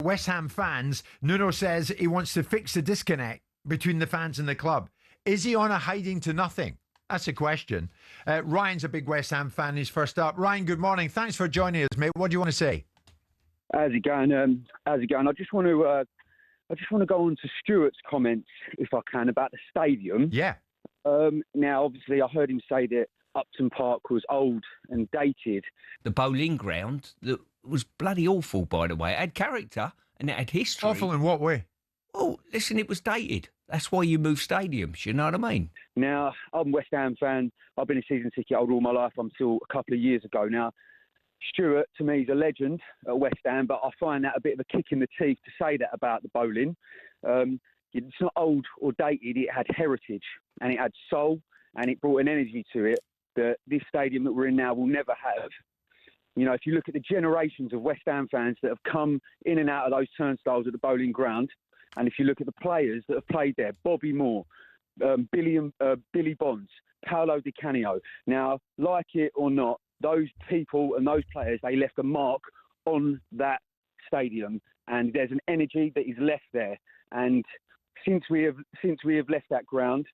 West Ham fans, Nuno says he wants to fix the disconnect between the fans and the club. Is he on a hiding to nothing? That's a question. Ryan's a big West Ham fan. He's first up. Ryan, good morning. Thanks for joining us, mate. What do you want to say? How's it going? I just want to go on to Stuart's comments, if I can, about the stadium. Yeah. Now, obviously, I heard him say that Upton Park was old and dated. The Boleyn Ground, that was bloody awful, by the way. It had character and it had history. Awful in what way? Oh, listen, it was dated. That's why you move stadiums, you know what I mean? Now, I'm a West Ham fan. I've been a season ticket holder all my life until a couple of years ago. Now, Stuart, to me, is a legend at West Ham, but I find that a bit of a kick in the teeth to say that about the Boleyn. It's not old or dated. It had heritage and it had soul and it brought an energy to it that this stadium that we're in now will never have. You know, if you look at the generations of West Ham fans that have come in and out of those turnstiles at the Boleyn Ground, and if you look at the players that have played there, Bobby Moore, Billy Bonds, Paolo Di Canio. Now, like it or not, those people and those players, they left a mark on that stadium, and there's an energy that is left there. And since we have left that ground,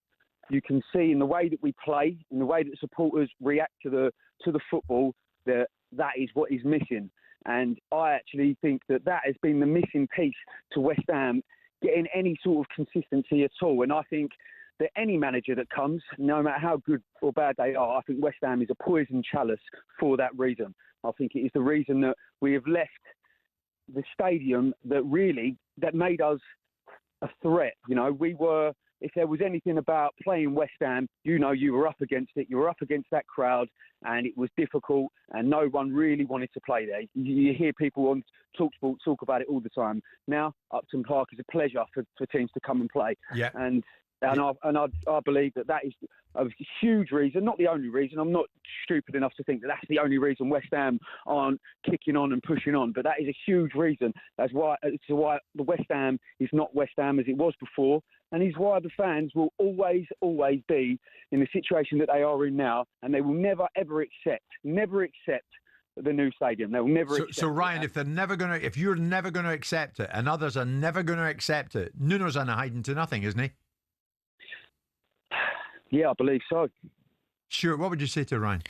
you can see in the way that we play, in the way that supporters react to the football, that is what is missing. And I actually think that has been the missing piece to West Ham getting any sort of consistency at all. And I think that any manager that comes, no matter how good or bad they are, I think West Ham is a poison chalice for that reason. I think it is the reason that we have left the stadium that made us a threat. You know, if there was anything about playing West Ham, you know, you were up against it. You were up against that crowd, and it was difficult, and no one really wanted to play there. You hear people on talkSPORT talk about it all the time. Now, Upton Park is a pleasure for teams to come and play. Yeah. And I believe that is a huge reason, not the only reason. I'm not stupid enough to think that that's the only reason West Ham aren't kicking on and pushing on, but that is a huge reason. That's why the West Ham is not West Ham as it was before, and is why the fans will always be in the situation that they are in now, and they will never ever accept the new stadium. They will never accept. So Ryan, if you're never going to accept it, and others are never going to accept it, Nuno's on a hiding to nothing, isn't he? Yeah, I believe so. Sure. What would you say to Ryan?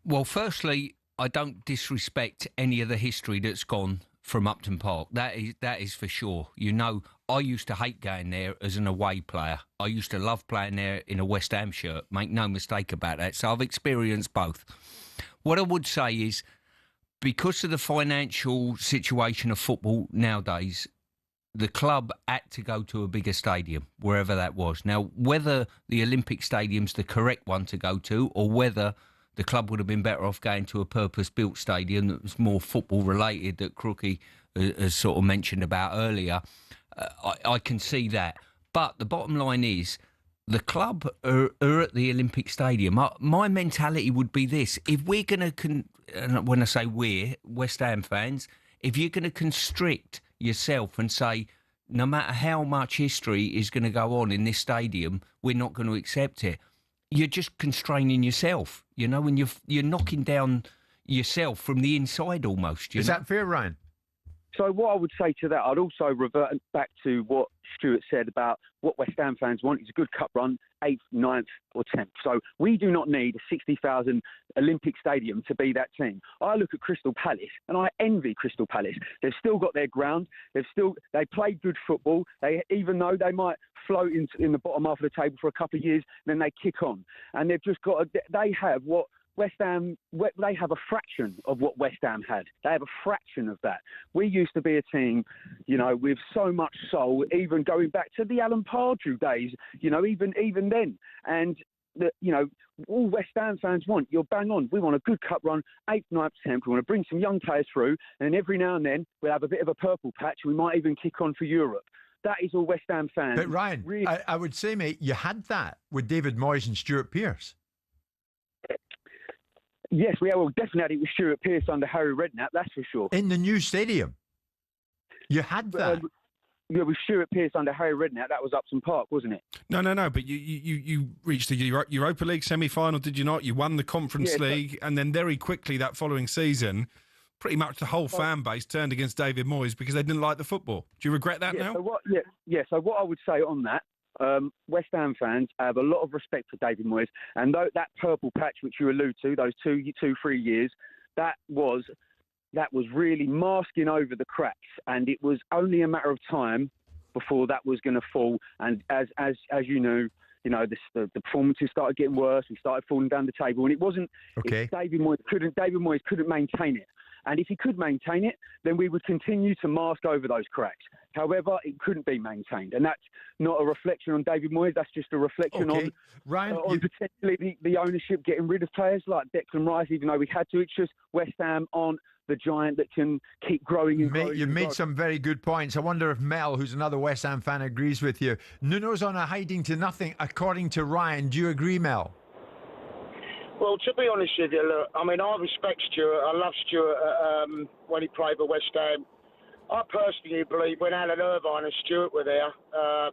Well, firstly, I don't disrespect any of the history that's gone from Upton Park. That is for sure. You know, I used to hate going there as an away player. I used to love playing there in a West Ham shirt. Make no mistake about that. So I've experienced both. What I would say is, because of the financial situation of football nowadays, the club had to go to a bigger stadium, wherever that was. Now, whether the Olympic Stadium's the correct one to go to, or whether the club would have been better off going to a purpose-built stadium that was more football-related, that Crookie has sort of mentioned about earlier, I can see that. But the bottom line is, the club are at the Olympic Stadium. My mentality would be this: if we're going to, and when I say we're, West Ham fans, if you're going to constrict yourself and say, no matter how much history is going to go on in this stadium, we're not going to accept it, you're just constraining yourself, you know, and you're knocking down yourself from the inside almost. Is that fair, Ryan? So what I would say to that, I'd also revert back to what Stuart said about what West Ham fans want is a good cup run, 8th, 9th or 10th. So we do not need a 60,000 Olympic stadium to be that team. I look at Crystal Palace and I envy Crystal Palace. They've still got their ground. They play good football. Even though they might float in the bottom half of the table for a couple of years, then they kick on. And they've just got they have what West Ham, they have a fraction of what West Ham had. They have a fraction of that. We used to be a team, you know, with so much soul, even going back to the Alan Pardew days, you know, even then. And, you know, all West Ham fans want, you're bang on. We want a good cup run, 8th, 9th, 10th. We want to bring some young players through. And every now and then we'll have a bit of a purple patch. We might even kick on for Europe. That is all West Ham fans. But Ryan, really, I would say, mate, you had that with David Moyes and Stuart Pearce. Yes, we definitely had it with Stuart Pearce under Harry Redknapp, that's for sure. In the new stadium. You had that. Yeah, with Stuart Pearce under Harry Redknapp, that was Upton Park, wasn't it? No. But you reached the Europa League semi-final, did you not? You won the Conference League, and then very quickly that following season, pretty much the whole fan base turned against David Moyes because they didn't like the football. Do you regret that now? So what I would say on that, West Ham fans have a lot of respect for David Moyes, and that purple patch which you allude to, those 3 years, that was really masking over the cracks, and it was only a matter of time before that was going to fall. And as you know, the performances started getting worse. We started falling down the table, and it wasn't. Okay. David Moyes couldn't maintain it. And if he could maintain it, then we would continue to mask over those cracks. However, it couldn't be maintained. And that's not a reflection on David Moyes. That's just a reflection on potentially the ownership getting rid of players like Declan Rice, even though we had to. It's just West Ham aren't the giant that can keep growing and growing. You've made some very good points. I wonder if Mel, who's another West Ham fan, agrees with you. Nuno's on a hiding to nothing, according to Ryan. Do you agree, Mel? Well, to be honest with you, look, I mean, I respect Stuart. I love Stuart when he played for West Ham. I personally believe when Alan Irvine and Stuart were there,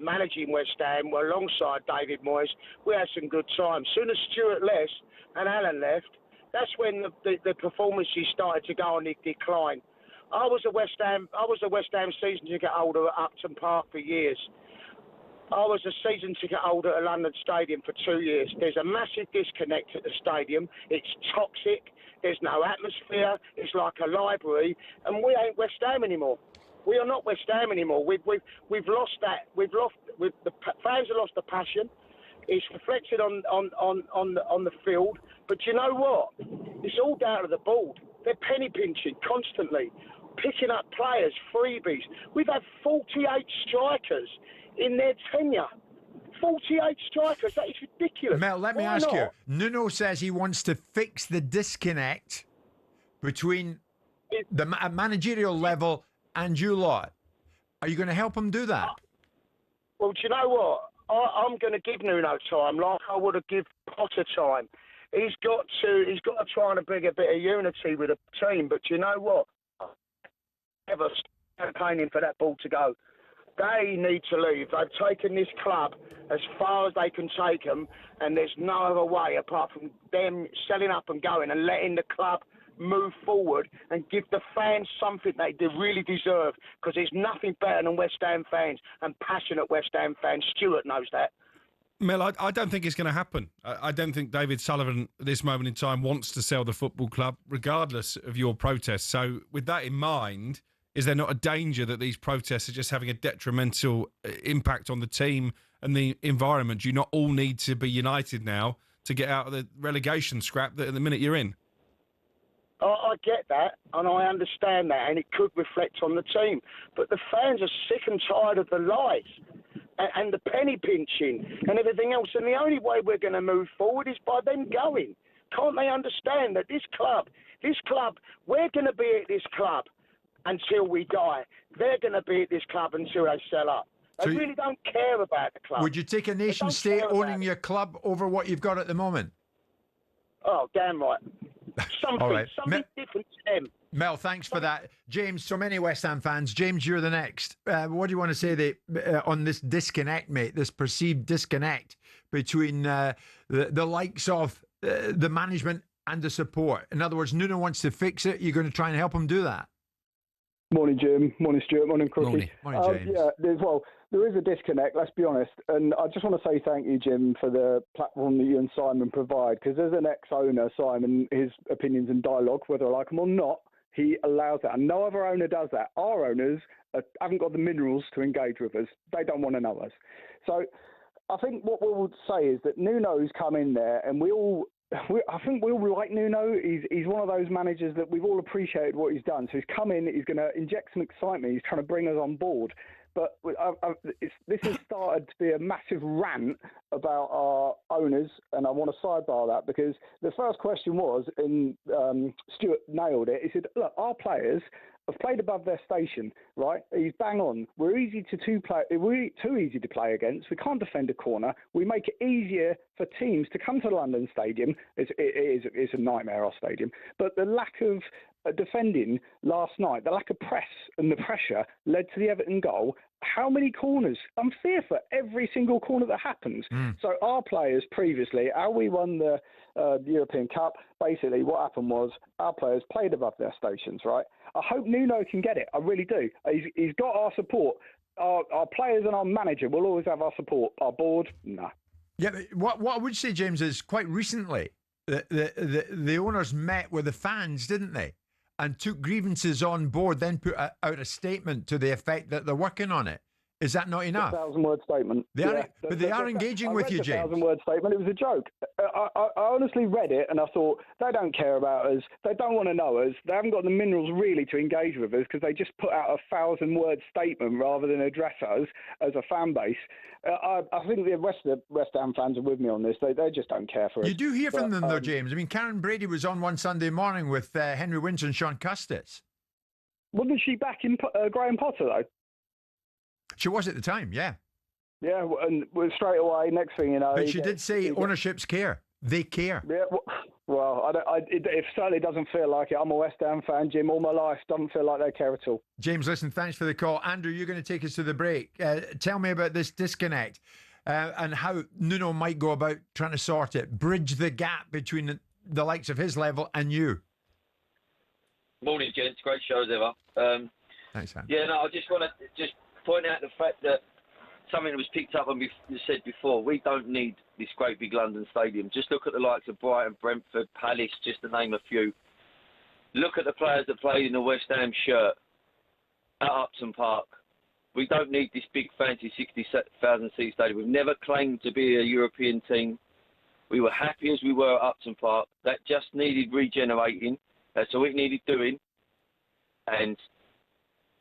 managing West Ham alongside David Moyes, we had some good times. Soon as Stuart left and Alan left, that's when the performances started to go on the decline. I was a West Ham season ticket holder at Upton Park for years. I was a season ticket holder at London Stadium for 2 years. There's a massive disconnect at the stadium. It's toxic. There's no atmosphere. It's like a library, and we ain't West Ham anymore. We are not West Ham anymore. We've lost that. The fans have lost the passion. It's reflected on the field. But you know what? It's all down to the board. They're penny pinching constantly, picking up players, freebies. We've had 48 strikers in their tenure. 48 strikers, that is ridiculous. Mel, let me ask you. Nuno says he wants to fix the disconnect between the managerial level and you lot. Are you going to help him do that? Well, do you know what? I'm going to give Nuno time, like I would have given Potter time. He's got to try and bring a bit of unity with the team. But do you know what? Ever campaigning for that ball to go. They need to leave. They've taken this club as far as they can take them, and there's no other way apart from them selling up and going and letting the club move forward and give the fans something they really deserve, because there's nothing better than West Ham fans and passionate West Ham fans. Stuart knows that. Mel, I don't think it's going to happen. I don't think David Sullivan at this moment in time wants to sell the football club, regardless of your protests. So with that in mind, is there not a danger that these protests are just having a detrimental impact on the team and the environment? Do you not all need to be united now to get out of the relegation scrap that at the minute you're in? I get that, and I understand that, and it could reflect on the team. But the fans are sick and tired of the lies and the penny pinching and everything else. And the only way we're going to move forward is by them going. Can't they understand that this club, we're going to be at this club until we die. They're going to be at this club until they sell up. They really don't care about the club. Would you take a nation state owning your club over what you've got at the moment? Oh, damn right. Something different to them. Mel, thanks for that. James, so many West Ham fans. James, you're the next. What do you want to say on this disconnect, mate, this perceived disconnect between the likes of the management and the support? In other words, Nuno wants to fix it. You're going to try and help him do that? Morning, Jim. Morning, Stuart. Morning, Crookie. Morning, James. There is a disconnect, let's be honest. And I just want to say thank you, Jim, for the platform that you and Simon provide. Because as an ex-owner, Simon, his opinions and dialogue, whether I like them or not, he allows that. And no other owner does that. Our owners haven't got the minerals to engage with us. They don't want to know us. So I think what we would say is that Nuno's come in there, and I think we all like Nuno. He's one of those managers that we've all appreciated what he's done. So he's come in, he's going to inject some excitement. He's trying to bring us on board. But this has started to be a massive rant about our owners, and I want to sidebar that because the first question was, and Stuart nailed it, he said, look, our players have played above their station, right? He's bang on. We're too easy to play against. We can't defend a corner. We make it easier for teams to come to the London Stadium. It's a nightmare, our stadium. But the lack of defending last night, the lack of press and the pressure led to the Everton goal. How many corners? I'm fearful for every single corner that happens. So our players previously, how we won the the European Cup. Basically, what happened was our players played above their stations, right? I hope Nuno can get it. I really do. He's got our support. Our players and our manager will always have our support. Our board, no. Yeah, but what I would say, James, is quite recently the owners met with the fans, didn't they? And took grievances on board, then put out a statement to the effect that they're working on it. Is that not enough? A 1,000-word statement. But they are engaging with you, James. 1,000-word statement. It was a joke. I honestly read it and I thought, they don't care about us. They don't want to know us. They haven't got the minerals really to engage with us because they just put out a 1,000-word statement rather than address us as a fan base. I think the rest of the West Ham fans are with me on this. They just don't care for us. You do hear from them, though, James. I mean, Karen Brady was on one Sunday morning with Henry Windsor and Sean Custis. Wasn't she back in Graham Potter, though? She was at the time, yeah. Yeah, and straight away, next thing you know... But she did say ownerships care. They care. Yeah, well, it certainly doesn't feel like it. I'm a West Ham fan, Jim, all my life. Doesn't feel like they care at all. James, listen, thanks for the call. Andrew, you're going to take us to the break. Tell me about this disconnect and how Nuno might go about trying to sort it, bridge the gap between the likes of his level and you. Morning, gents. Great show as ever. Thanks, Andrew. Yeah, no, I just want to point out the fact that something that was picked up and said before, we don't need this great big London stadium. Just look at the likes of Brighton, Brentford, Palace, just to name a few. Look at the players that played in the West Ham shirt at Upton Park. We don't need this big fancy 60,000 seat stadium. We've never claimed to be a European team. We were happy as we were at Upton Park. That just needed regenerating. That's all it needed doing. And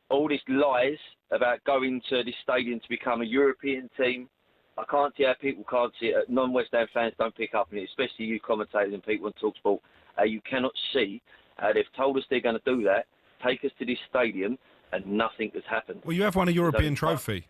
all these lies about going to this stadium to become a European team, I can't see how people can't see it. Non-West Ham fans don't pick up on it, especially you commentators and people on talkSPORT. You cannot see how they've told us they're going to do that, take us to this stadium, and nothing has happened. Well, you have won a European trophy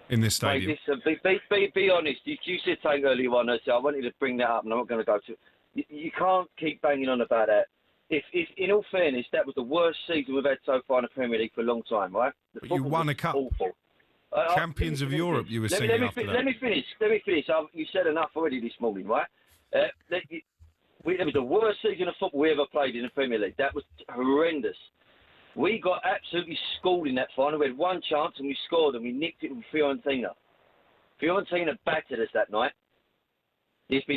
in this stadium. Mate, listen, be honest. You said something earlier on, so I wanted to bring that up, and I'm not going to go to it. You can't keep banging on about that. If, in all fairness, that was the worst season we've had so far in the Premier League for a long time, right? But you won a cup. Awful. Champions of Europe, you were singing after that. Let me finish. You said enough already this morning, right? It was the worst season of football we ever played in the Premier League. That was horrendous. We got absolutely schooled in that final. We had one chance and we scored and we nicked it with Fiorentina. Fiorentina battered us that night. It's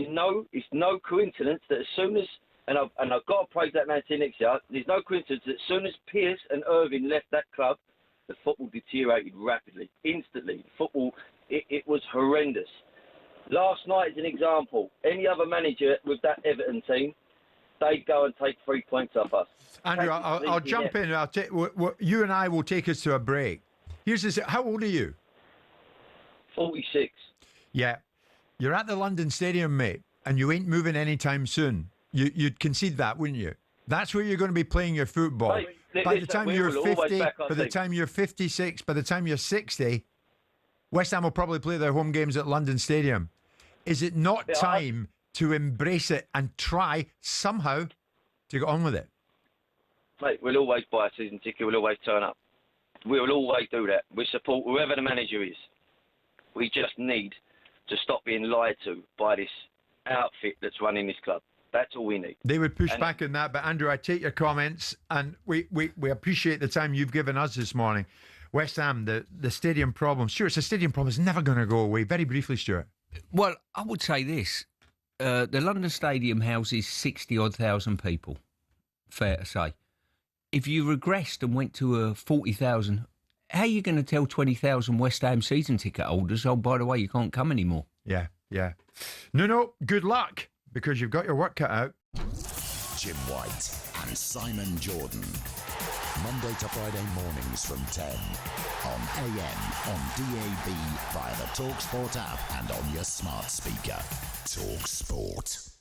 no coincidence that as soon as... And I've got to praise that man next year. There's no coincidence that as soon as Pearce and Irving left that club, the football deteriorated rapidly, instantly. Football, it was horrendous. Last night is an example. Any other manager with that Everton team, they'd go and take 3 points off us. Andrew, I'll jump in. You and I will take us to a break. Here's this. How old are you? 46. Yeah. You're at the London Stadium, mate, and you ain't moving anytime soon. You'd concede that, wouldn't you? That's where you're going to be playing your football. By the time you're 50, by the time you're 56, by the time you're 60, West Ham will probably play their home games at London Stadium. Is it not time to embrace it and try somehow to get on with it? Mate, we'll always buy a season ticket. We'll always turn up. We'll always do that. We support whoever the manager is. We just need to stop being lied to by this outfit that's running this club. That's all we need. They would push back on that, but Andrew, I take your comments, and we appreciate the time you've given us this morning. West Ham, the stadium problem. Stuart, it's a stadium problem. It's never going to go away. Very briefly, Stuart. Well, I would say this. The London Stadium houses 60-odd thousand people, fair to say. If you regressed and went to a 40,000, how are you going to tell 20,000 West Ham season ticket holders, oh, by the way, you can't come anymore? Yeah. No, good luck, because you've got your work cut out. Jim White and Simon Jordan. Monday to Friday mornings from 10 on AM, on DAB, via the talkSPORT app and on your smart speaker. talkSPORT.